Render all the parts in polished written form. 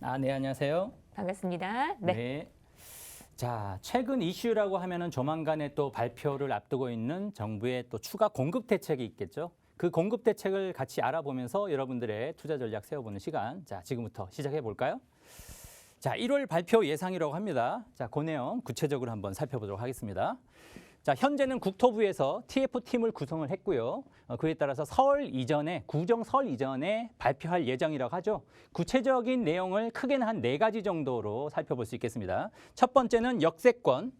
네, 안녕하세요. 반갑습니다. 네. 네. 자, 최근 이슈라고 하면은 조만간에 또 발표를 앞두고 있는 정부의 또 추가 공급 대책이 있겠죠. 그 공급 대책을 같이 알아보면서 여러분들의 투자 전략 세워보는 시간. 자, 지금부터 시작해 볼까요? 자, 1월 발표 예상이라고 합니다. 자, 그 내용 구체적으로 한번 살펴보도록 하겠습니다. 자, 현재는 국토부에서 TF팀을 구성을 했고요. 그에 따라서 구정 설 이전에 발표할 예정이라고 하죠. 구체적인 내용을 크게는 한 4가지 정도로 살펴볼 수 있겠습니다. 첫 번째는 역세권,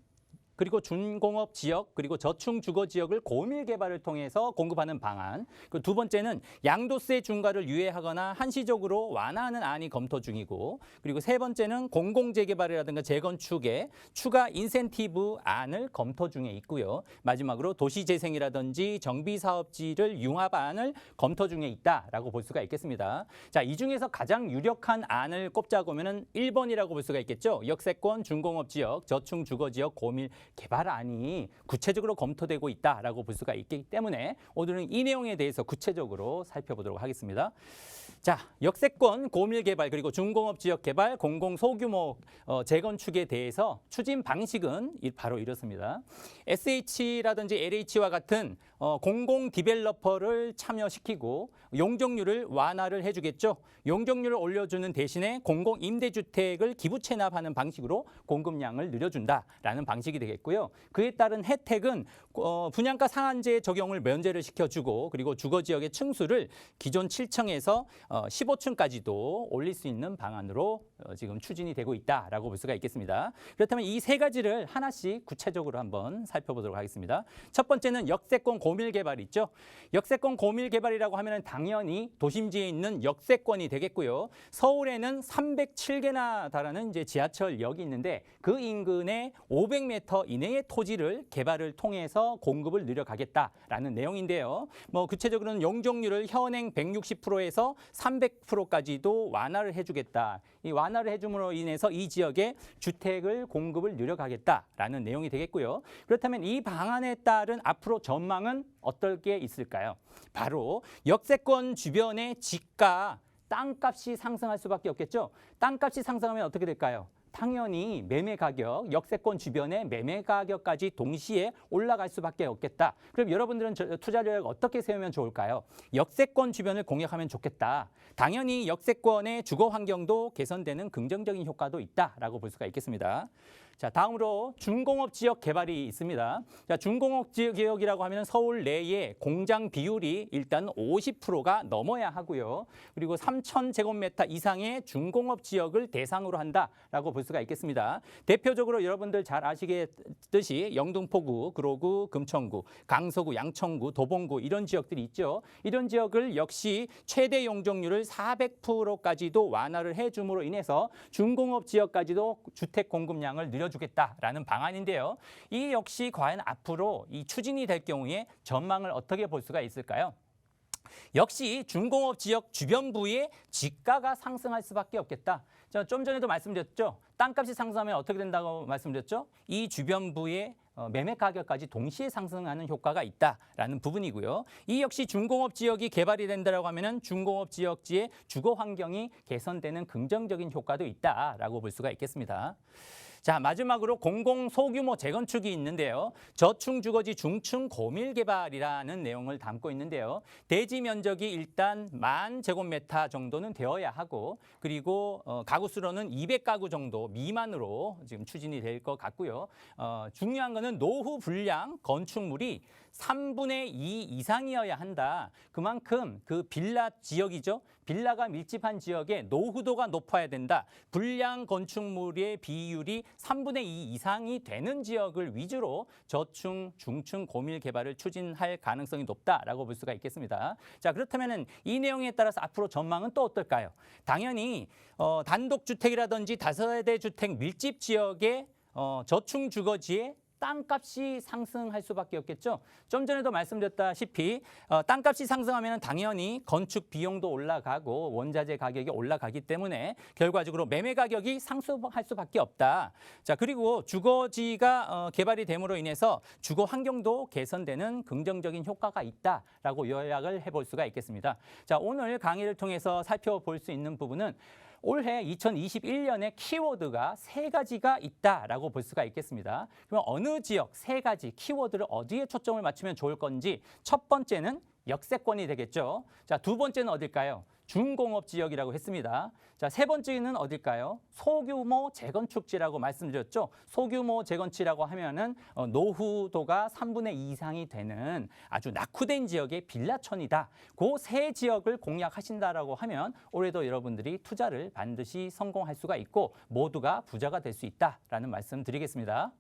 그리고 준공업 지역, 그리고 저층 주거 지역을 고밀 개발을 통해서 공급하는 방안. 그리고 두 번째는 양도세 중과를 유예하거나 한시적으로 완화하는 안이 검토 중이고, 그리고 세 번째는 공공재개발이라든가 재건축에 추가 인센티브 안을 검토 중에 있고요. 마지막으로 도시재생이라든지 정비사업지를 융합안을 검토 중에 있다라고 볼 수가 있겠습니다. 자, 이 중에서 가장 유력한 안을 꼽자고 하면은 1번이라고 볼 수가 있겠죠. 역세권, 준공업 지역, 저층 주거 지역, 고밀 개발안이 구체적으로 검토되고 있다라고 볼 수가 있기 때문에 오늘은 이 내용에 대해서 구체적으로 살펴보도록 하겠습니다. 자, 역세권, 고밀 개발, 그리고 준공업 지역 개발, 공공 소규모 재건축에 대해서 추진 방식은 바로 이렇습니다. SH라든지 LH와 같은 공공 디벨로퍼를 참여시키고 용적률을 완화를 해주겠죠. 용적률을 올려주는 대신에 공공 임대주택을 기부 체납하는 방식으로 공급량을 늘려준다라는 방식이 되겠고요. 그에 따른 혜택은 분양가 상한제 적용을 면제를 시켜주고, 그리고 주거 지역의 층수를 기존 7층에서 15층까지도 올릴 수 있는 방안으로 지금 추진이 되고 있다라고 볼 수가 있겠습니다. 그렇다면 이 세 가지를 하나씩 구체적으로 한번 살펴보도록 하겠습니다. 첫 번째는 역세권 고밀 개발 있죠. 역세권 고밀 개발이라고 하면 당연히 도심지에 있는 역세권이 되겠고요. 서울에는 307개나 달하는 이제 지하철역이 있는데 그 인근에 500m 이내의 토지를 개발을 통해서 공급을 늘려가겠다라는 내용인데요. 구체적으로는 용적률을 현행 160%에서 300%까지도 완화를 해주겠다. 이 완화를 해줌으로 인해서 이 지역에 주택을 공급을 늘려가겠다라는 내용이 되겠고요. 그렇다면 이 방안에 따른 앞으로 전망은 어떨 게 있을까요? 바로 역세권 주변의 집가, 땅값이 상승할 수밖에 없겠죠. 땅값이 상승하면 어떻게 될까요? 당연히 매매 가격, 역세권 주변의 매매 가격까지 동시에 올라갈 수밖에 없겠다. 그럼 여러분들은 투자 전략 어떻게 세우면 좋을까요? 역세권 주변을 공략하면 좋겠다. 당연히 역세권의 주거 환경도 개선되는 긍정적인 효과도 있다라고 볼 수가 있겠습니다. 자, 다음으로 준공업 지역 개발이 있습니다. 자, 준공업 지역이라고 하면 서울 내에 공장 비율이 일단 50%가 넘어야 하고요. 그리고 3,000제곱미터 이상의 준공업 지역을 대상으로 한다라고 볼 수가 있겠습니다. 대표적으로 여러분들 잘 아시겠듯이 영등포구, 구로구, 금천구, 강서구, 양천구, 도봉구 이런 지역들이 있죠. 이런 지역을 역시 최대 용적률을 400%까지도 완화를 해줌으로 인해서 준공업 지역까지도 주택 공급량을 늘려주겠다라는 방안인데요. 이 역시 과연 앞으로 이 추진이 될 경우에 전망을 어떻게 볼 수가 있을까요? 역시 준공업 지역 주변부의 지가가 상승할 수밖에 없겠다. 좀 전에도 말씀드렸죠. 땅값이 상승하면 어떻게 된다고 말씀드렸죠? 이 주변부의 매매 가격까지 동시에 상승하는 효과가 있다라는 부분이고요. 이 역시 준공업 지역이 개발이 된다라고 하면은 준공업 지역지의 주거 환경이 개선되는 긍정적인 효과도 있다라고 볼 수가 있겠습니다. 자, 마지막으로 공공 소규모 재건축이 있는데요. 저층 주거지 중층 고밀 개발이라는 내용을 담고 있는데요. 대지 면적이 일단 10,000제곱미터 정도는 되어야 하고, 그리고 가구 수로는 200가구 정도 미만으로 지금 추진이 될 것 같고요. 중요한 거는 노후 불량 건축물이 3분의 2 이상이어야 한다. 그만큼 그 빌라 지역이죠. 빌라가 밀집한 지역에 노후도가 높아야 된다. 불량 건축물의 비율이 3분의 2 이상이 되는 지역을 위주로 저층, 중층 고밀 개발을 추진할 가능성이 높다라고 볼 수가 있겠습니다. 자, 그렇다면 이 내용에 따라서 앞으로 전망은 또 어떨까요? 당연히 단독주택이라든지 다세대 주택 밀집 지역의 저층 주거지에 땅값이 상승할 수밖에 없겠죠. 좀 전에도 말씀드렸다시피 땅값이 상승하면 당연히 건축 비용도 올라가고 원자재 가격이 올라가기 때문에 결과적으로 매매 가격이 상승할 수밖에 없다. 자, 그리고 주거지가 개발이 됨으로 인해서 주거 환경도 개선되는 긍정적인 효과가 있다라고 요약을 해볼 수가 있겠습니다. 자, 오늘 강의를 통해서 살펴볼 수 있는 부분은 올해 2021년의 키워드가 세 가지가 있다라고 볼 수가 있겠습니다. 그럼 어느 지역 세 가지 키워드를 어디에 초점을 맞추면 좋을 건지 첫 번째는 역세권이 되겠죠. 자, 두 번째는 어딜까요? 중공업 지역이라고 했습니다. 자, 세 번째는 어딜까요? 소규모 재건축지라고 말씀드렸죠. 소규모 재건축이라고 하면은 노후도가 3분의 2 이상이 되는 아주 낙후된 지역의 빌라촌이다. 그 세 지역을 공략하신다라고 하면 올해도 여러분들이 투자를 반드시 성공할 수가 있고 모두가 부자가 될 수 있다라는 말씀 드리겠습니다.